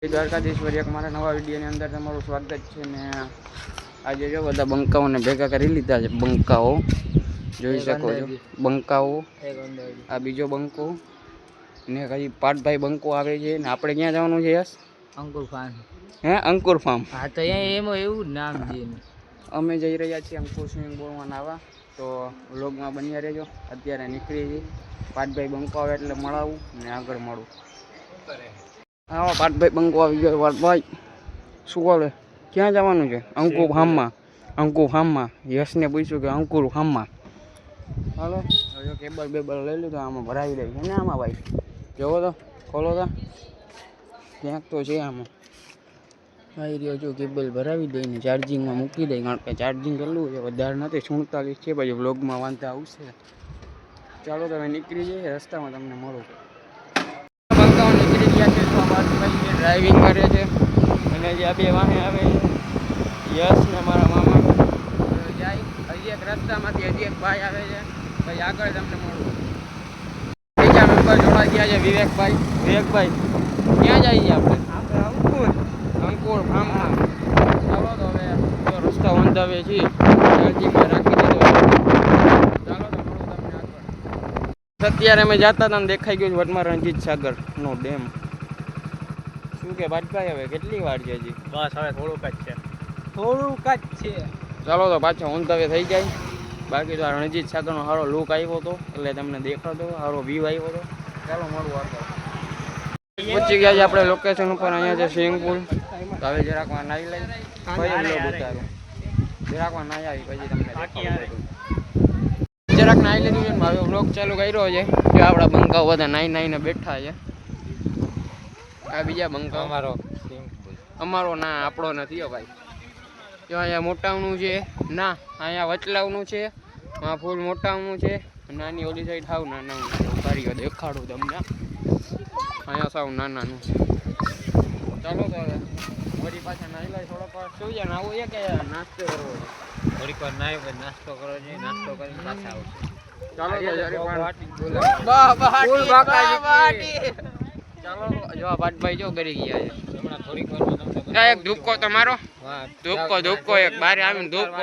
દ્વારકાધીશ્વરી એક મારા નવા વિડીયોની અંદર તમારું સ્વાગત છે ને આજે જો બધા બંકાઓને ભેગા કરી લીધા છે. બંકાઓ જોઈ શકો છો, બંકાઓ. આ બીજો બંકો ને કઈ પાટભાઈ બંકો આવે છે ને આપણે ક્યાં જવાનું છે? યસ, અંકુર ફાર્મ. હે, અંકુર ફાર્મ. હા, તો એમાં એવું જ નામ છે. અમે જઈ રહ્યા છીએ અંકુર સ્વિમિંગ પુલમાં નાવા, તો વ્લોગમાં બન્યા રહેજો. અત્યારે નીકળી જઈએ, પાટભાઈ બંકો આવે એટલે મળાવું ને આગળ મળું. હા, પાટભાઈ બંકો આવી ગયો. પાટભાઈ શું બોલે, ક્યાં જવાનું છે? અંકુર ફાર્મમાં. અંકુર ફાર્મમાં. યશને પૂછ્યું કે અંકુર ફાર્મમાં. હાલો, હવે કેબલ બેબલ લઈ લીધો, આમાં ભરાવી દઈ છે ને આમાં. ભાઈ જોવો તો, ખોલો તો, ક્યાંક તો છે આમાં. આવી રહ્યો જો, કેબલ ભરાવી દઈને ચાર્જિંગમાં મૂકી દઈ, કારણ કે ચાર્જિંગ કેટલું છે વધારે નથી, 47 છે. પછી વ્લોગમાં વાંધા આવશે. ચાલો તમે નીકળી જઈએ, રસ્તામાં તમને મળું. બંકાઓ નીકળી ગયા છે. ભાઈ ડ્રાઇવિંગ કરે છે અને જે આ બે વાહે આવે છે, યશ ને મારા મામા જાય. હજી એક રસ્તામાંથી હજી એક ભાઈ આવે છે, પછી આગળ તમને મળું. બીજા મેમ્બર જોડાઈ ગયા છે, વિવેકભાઈ. વિવેકભાઈ ક્યાં જઈએ આપણે? અંકુર ફાર્મમાં. ચાલો તો હવે જો રસ્તો બંધાવે છીએ, ચાર્જિંગમાં રાખી દીધો. ચાલો તો મળું તમને આગળ. અત્યારે અમે જતા હતા ને દેખાઈ ગયું વટમાં રણજીત સાગરનો ડેમ. શું કે બાજભાઈ, હવે કેટલી વાર છે હજી? બસ હવે થોડુંક જ છે, થોડુંક જ છે. ચાલો તો પાછો ઊંધાવે થઈ જાય. બાકી તો આ રણજીત સાગરનો સારો લુક આવ્યો હતો એટલે તમને દેખાતો, સારો વ્યૂ આવ્યો હતો. ચાલો મળું આગળ. પહોંચી ગયા છે આપણે લોકેશન ઉપર. અહીંયા છે સ્વિમિંગ પુલ. તો હવે જરાકમાં નાહી લઈ, પછી બ્લોગ ઉતારો. જરાકમાં નાહી આવી પછી તમને જરાક નાહી લીધું છે ને હવે બ્લોગ ચાલુ કર્યો છે. જો આપણા બંકાઓ બધા નાહીને બેઠા છે. આ બીજા બંકા. અમારો ના, આપણો નથી. ભાઈ જો અહીંયા મોટાનું છે ના, અહીંયા વચલાવનું છે. આ ફૂલ મોટાનું છે. નાની ઓલી સાઈડ સાવ નાનાનું છે. ઉભારીઓ દેખાડું તમને. અહીંયા સાવ નાનાનું છે. ચાલો તો હવે વળી પાછા નાહી લઈ. થોડોક વાર શું છે, નાવું છે કે નાસ્તો કરવો છે? થોડીક વાર નાહી નાસ્તો કરો છે, નાસ્તો કરીને પાછા આવશે. ચાલો તો ચાલો જો પાટભાઈ જો કરી ગયા છે. થોડીક વાર એક ધૂપકો તમારો, ધૂપકો એક બારે આવીને ધૂપકો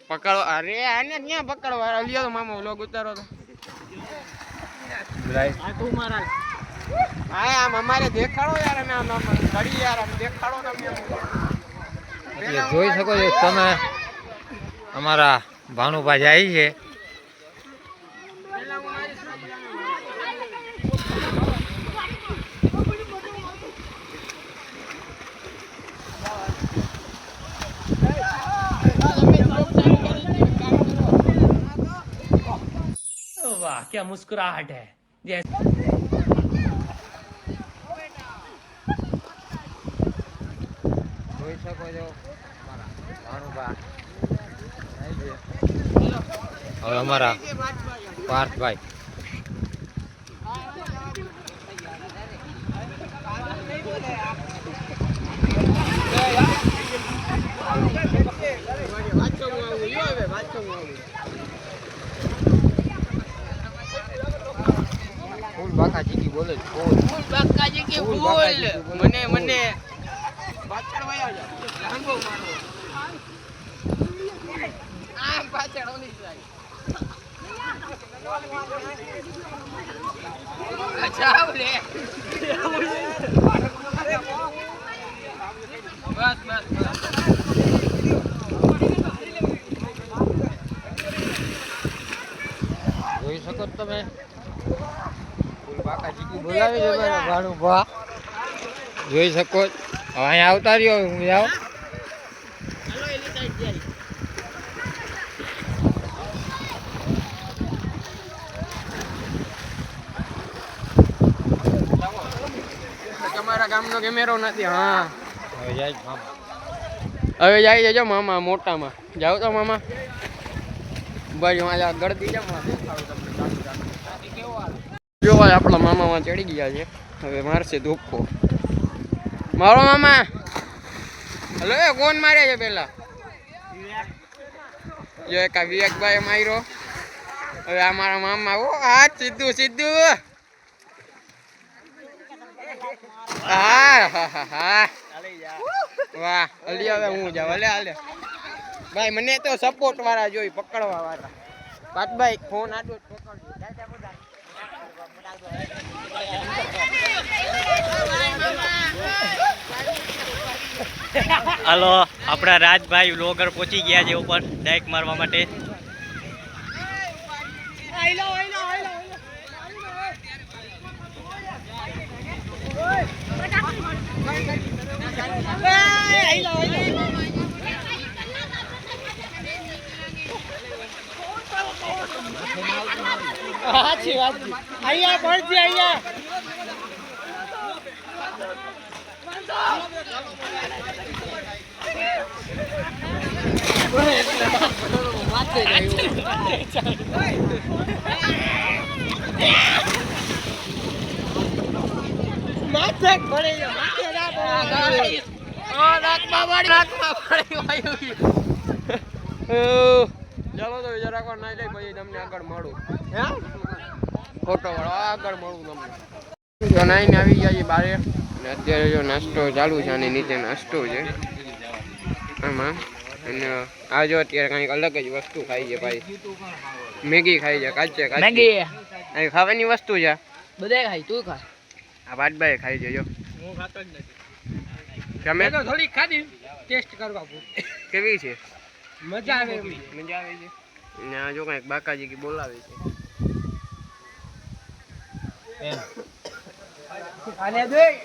પકડો. અરે આને ક્યાં પકડવા લ્યો તો મામા, વ્લોગ ઉતારો તો. હા, આમ અમારે દેખાડો યાર. અમે આમ ઘડી યાર, આમ દેખાડો તમે. જોઈ શકો છો તમે, અમારા ભાનુભા જાય છે. वाह क्या मुस्कुराहट है. જોઈ શકો છો ભાનુભા. હવે અમારા પાર્થભાઈ. ફૂલ બાકાજી કી બોલે, ફૂલ બાકાજી કી ફૂલ. મને પાછળ વયા જા, લાંબો મારો. આમ પાછળ ઓલી જાય. અચ્છા લે. બસ. જોઈ શકો તમે, ફૂલ બાકાજી કી બોલાવી છે મારા ભાનુભા. જોઈ શકો. હવે અહીંયા આવતા રહ્યો, હું જાઉં. તમારા ગામનો કેમેરો નથી. હા, હવે જાય મામા. હવે જાય જજો મામા મોટામાં. જાઓ તો મામા. બાજુ ગળદી જાવ. જો ભાઈ આપણા મામામાં ચડી ગયા છે. હવે મારશે ધોકો. મારો મામા. હલો, એ કોણ મારે છે પેલા? જો એક આ વિવેકભાઈ માર્યો. હવે આ મારા મામા. ઓ હા, સીધું. હા વાહ અલી હવે હું જાવ અલે હાલે ભાઈ મને તો સપોર્ટ વાળા જોઈ પકડવા વાળા પાટભાઈ ફોન આડો પકડજો હાલો આપણા રાજભાઈ વ્લોગર પહોંચી ગયા છે ઉપર ડાયક મારવા માટે. અહીંયા પડજે અહીંયા ચાલો તો જરાક વાર નાઈ લઈ પછી તમને આગળ મળું ફોટો વાળો આગળ મળું તમને તો નાઈને આવી ગયા છે બારે અને અત્યારે જો નાસ્તો ચાલુ છે અને નીચે નાસ્તો છે આમાં અને આ જો અત્યારે કંઈક અલગ જ વસ્તુ ખાઈ છે ભાઈ મેગી ખાઈ છે કાચે મેગી અહીં ખાવાની વસ્તુ છે બધાય ખાય તું ખા આ વાટભાઈ ખાઈ છે જો હું ખાતો જ નથી તમે તો થોડી ખાધી ટેસ્ટ કરવા કેવી છે મજા આવે મજા આવે છે અને આ જો કંઈક બાકાજી કી બોલાવે છે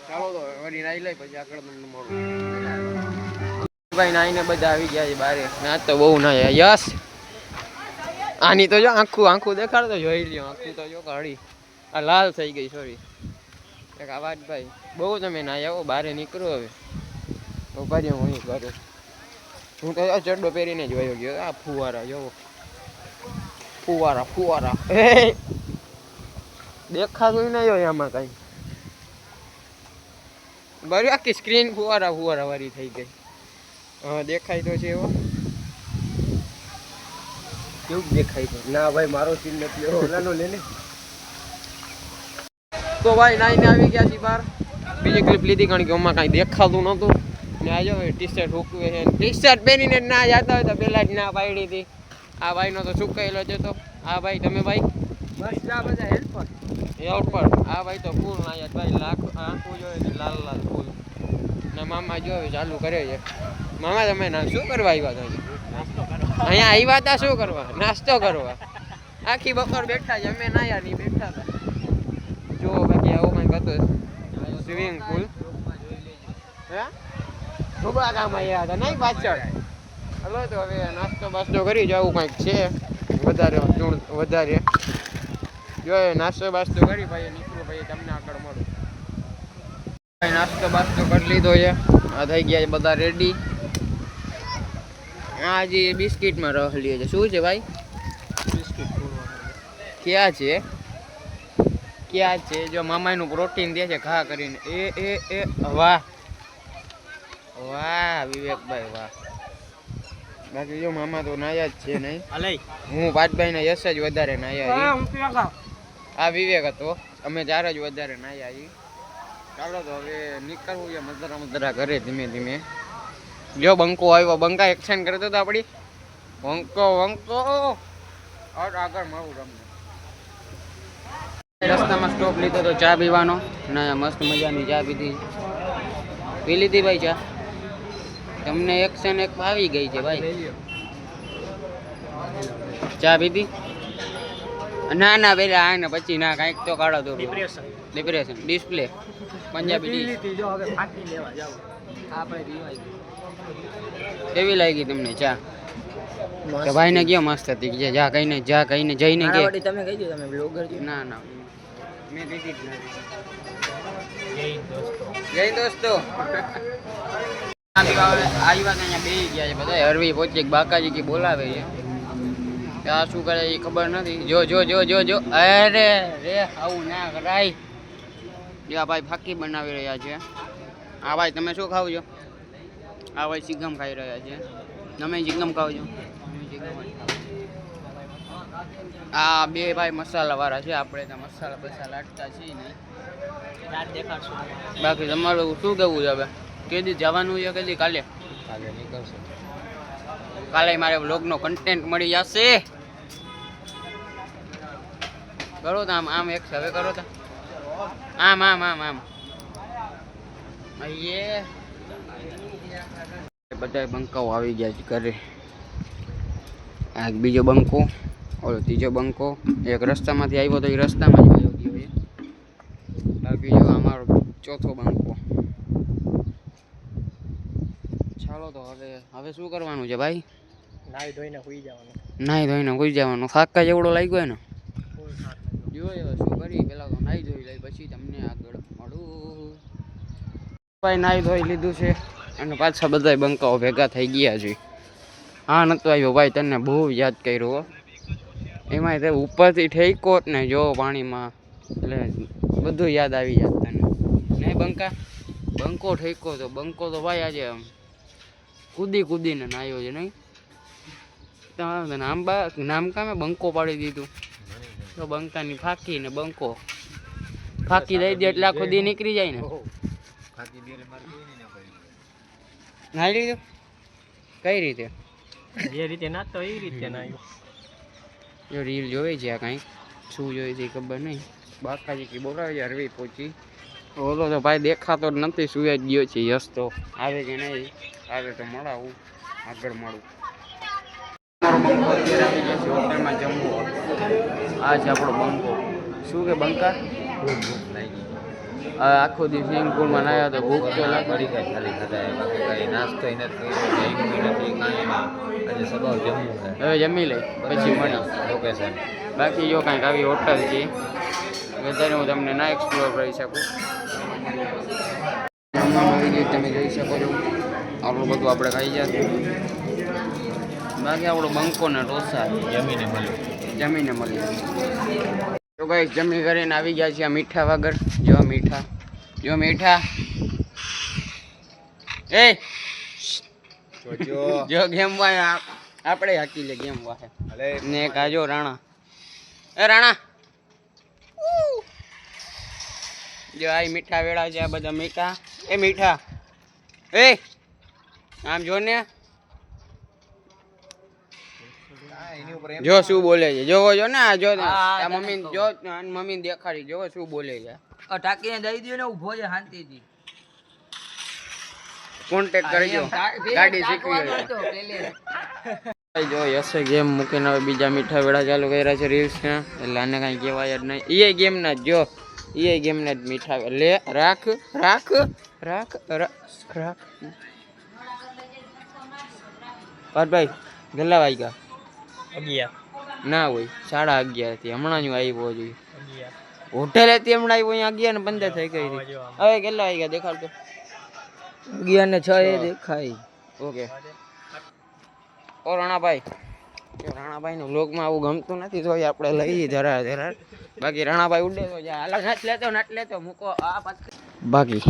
ચાલો તો વળી નાઈ લઈ પછી આગળ તમને મળું ભાઈ નાઈને બધા આવી ગયા છે બારે ના તો બહુ ના યસ આની તો જો આખું દેખાડતો જોઈ લ્યો આખું તો જો કાઢી આ લાલ થઈ ગઈ સોરી એક આવાજ ભાઈ બહુ તમે ના આવો બારે નીકળો હવે ઉભા રહ્યો હું કરું હું તો ચડ્ડો પહેરીને જ વયો ગયો આ ફુવારા જોવો ફુવારા દેખાતું નહીં હોય આમાં કઈ બરી આખી સ્ક્રીન ફુવારા વાળી થઈ ગઈ હા દેખાય તો છે એવો કેવું દેખાય છે ના ભાઈ મારો સીન નથી લેવો ઓલાનો લે ને તો ભાઈ નાઈને આવી ગયા છે બહાર બીજી ક્લિપ લીધી કારણ કે આમાં કાંઈ દેખાતું નહોતું ને આ જો ટી શર્ટ હુકવે છે ટી શર્ટ પહેરીને ના જતા હોય તો પહેલાં જ ના પાડી હતી આ ભાઈનો તો સુકાયેલો જ હતો આ ભાઈ તમે ભાઈ બસ આ બધા હેલ્પર આ ભાઈ તો ફૂલ ના યાર ભાઈ આંખું જોયે છે લાલ ફૂલ ને મામા જોવે ચાલુ કરે છે મામા તમે ના શું કરવા આવ્યા હતા અહીંયા આવ્યા હતા શું કરવા નાસ્તો કરવા આખી બપોર બેઠા છે અમે ના યાર નહીં બેઠા હતા જો બાકી આવું કંઈક હતું સ્વિમિંગ પુલ હે ડૂબા કામ આવ્યા હતા નહીં પાછળ હલો તો હવે નાસ્તો બાસ્તો કરી જવું કંઈક છે વધારે જો નાસ્તો બાસ્તો કરી ભાઈ નીકળું ભાઈ તમને આગળ મળું ભાઈ નાસ્તો બાસ્તો કરી લીધો છે આ થઈ ગયા છે બધા રેડી આ જે બિસ્કિટમાં રહ લે છે શું છે ભાઈ ક્યાં છે જો મામાનું પ્રોટીન દે છે ઘા કરીને એ વાહ વિવેકભાઈ વાહ બાકી જો મામા તો નાયા જ છે નહીં હું પાટભાઈ ના યશ જ વધારે નાયા આ વિવેક હતો અમે ચાર જ વધારે નાયા છીએ ચાલો તો હવે નીકળવું છે મધરા ઘરે ધીમે ધીમે જો બંકો આવ્યો બંકા એક્શન કરતો હતો આપણી બંકો આગળ મળું તમને રસ્તામાં સ્ટોપ લીધો તો ચા પીવાનો ને મસ્ત મજાની ચા પી લીધી ભાઈ ચા તમને એક્શન એક આવી ગઈ છે ભાઈ ચા પીધી ના પેલા આ ને પછી ના કાંઈક તો કાઢો તો ડિપ્રેશન ડિસ્પ્લે પંજાબી કેવી લાગી તમને ચા તો ભાઈ ને કયો મસ્ત હતી કે જા કહીને જઈને કે તમે કહી દો તમે બ્લોગર છો ના મેં પીધી જ નથી જય દોસ્તો આવ્યા અહીંયા બે ગયા છે બધા હરવી પહોંચી બાકાજી કે બોલાવે છે ત્યાં શું કરે એ ખબર નથી જો અરે રે આવું ના કરાય જો આ ભાઈ ફાકી બનાવી રહ્યા છે આ ભાઈ તમે શું ખાવ છો આ ભાઈ ચિકન ખાઈ રહ્યા છે તમે ચિકન ખાવ છો આ બે ભાઈ મસાલા વાળા છે, આપણે ત્યાં મસાલા બસાલા અટતા છીએ નહીં. રાત દેખાડશું. બાકી તમારું શું કેવું છે હવે? કેદી જવાનું છે, કેદી કાલે? કાલે નીકળશે. કાલે મારે વ્લોગનો કન્ટેન્ટ મળી જશે. કરો તો આમ એક હવે કરો તો આમ અહીંયા બધા બંકાઓ આવી ગયા છે ઘરે. આ બીજો બંકો, ઓલો ત્રીજો બંકો, એક રસ્તામાંથી આવ્યો તો એ રસ્તામાં જ આવ્યો ગયો છે. બાકી જો અમારો ચોથો બંકો. ચાલો તો હવે શું કરવાનું છે ભાઈ? નાઈ ધોઈને સુઈ જવાનું. નાહી ધોઈને સુઈ જવાનું. થાકા જેવડો લાગ્યો ને. જોઈએ શું કરી, પેલા તો નાહી ધોઈ લઈ પછી તમને આગળ મળું. ભાઈ નાહી ધોઈ લીધું છે અને પાછા બધા બંકાઓ ભેગા થઈ ગયા છે. હા નતો આવ્યો ભાઈ, તને બહુ યાદ કર્યો હો. એમાંય તે ઉપરથી ઠેકો જ ને જો પાણીમાં, એટલે બધું યાદ આવી જાય તને નહીં બંકા? બંકો ઠેકો તો બંકો તો ભાઈ આજે કૂદીને નાહ્યો છે નહીં? નામ કામે બંકો પાડી દીધું તો બંકાની ફાંકી ને બંકો ફાંકી દઈ દે એટલે આખો દી નીકળી જાય ને. નાહી લીધું કઈ રીતે? જે રીતે નાતો એવી રીતે નાયો. જો રીલ જોઈ છે આ કાંઈક, શું જોઈ છે ખબર નહીં. બાકાજી કી બોલાવે છે અરવી પહોંચી. ઓલો તો ભાઈ દેખાતો જ નથી, સુઈ જ ગયો છે. યસ તો આવે કે નહીં આવે તો મળાવું, આગળ મળું. બંકો અત્યારે આવી ગયા છે હોટલમાં જમવું. આ છે આપણો બંકો. શું કે બંકા? આખો દિવસ સ્વિમિંગ પૂલમાં નાહ્યા તો ભૂખ તો લાગે. ખાલી ખાતા બાકી કઈ નાસ્તો નથી, નથી કાંઈ નહીં. આજે સવારે જમવું છે. હવે જમી લઈ પછી મળી લોકેશન. બાકી જો કાંઈક આવી હોટલ છે, વધારે હું તમને ના એક્સપ્લોર કરી શકું. તમે જોઈ શકો છો આટલું બધું આપણે ખાઈ જતું. બાકી આપણો બંકો ને ઢોસા જમીને મળ્યું. તો કઈ જમી કરીને આવી ગયા છે મીઠા વગર. જો મીઠા એ જો ગેમ વાય આપણે હાકી લે ગેમ વાહે ને કાજો રાણા. એ રાણા જો આ મીઠા વેળા છે, આ બધા મીઠા. એ મીઠા એ આમ જો ને, જો શું બોલે છે. જોવો જો ને આ જો મમ્મી જો મમ્મી દેખાડી, જોવો શું બોલે છે. ટાંકીને દઈ દો ને, ઉભો છે શાંતિથી. કોન્ટેક્ટ કરજો, ગાડી શીખવી હોય તો. જો યશે ગેમ મૂકીને હવે બીજા મીઠા વેળા ચાલુ કર્યા છે રીલ્સ ને, એટલે આને કાંઈ કહેવાય જ નહીં. એ ગેમ ના જ જો, એ ગેમ ના જ મીઠા લે રાખ રાખ રાખ રાખ. ભાઈ ગલ્લા વાગ્યા 11 ના હોય 11:30 થી. હમણાં જ આવ્યો જોઈએ હોટેલેથી, હમણાં આવ્યો અહીંયા 11:15 થઈ ગઈ હતી. હવે કેટલા વાગ્યા દેખાડતો? 11:06 એ દેખાય. ઓકે. ઓ રાણાભાઈ, રાણાભાઈ નું વ્લોગમાં આવું ગમતું નથી તો આપણે લઈએ જરા. બાકી રાણાભાઈ ઉડે તો નટ લેતો મૂકો આ પાછળ. બાકી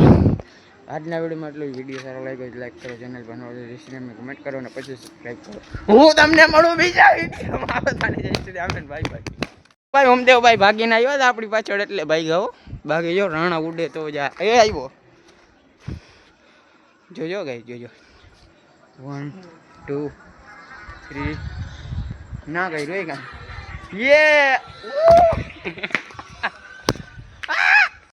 આજના વિડીયોમાં એટલું. વિડીયો સારો લાગ્યો લાઈક કરો, ચેનલ પર નવા રેસિપી કમેન્ટ કરો અને પછી સબસ્ક્રાઈબ કરો. હું તમને મળું બીજા વિડીયોમાં. ભાઈ ઓમદેવભાઈ ભાગીને આવ્યો હતા આપણી પાછળ એટલે ભાઈ ગયો. બાકી જો રાણા ઉડે તો જા એ આવ્યો. જોજો ગાઈ જોજો. 1 2 3 ના ગઈ રોઈ ગઈ. યે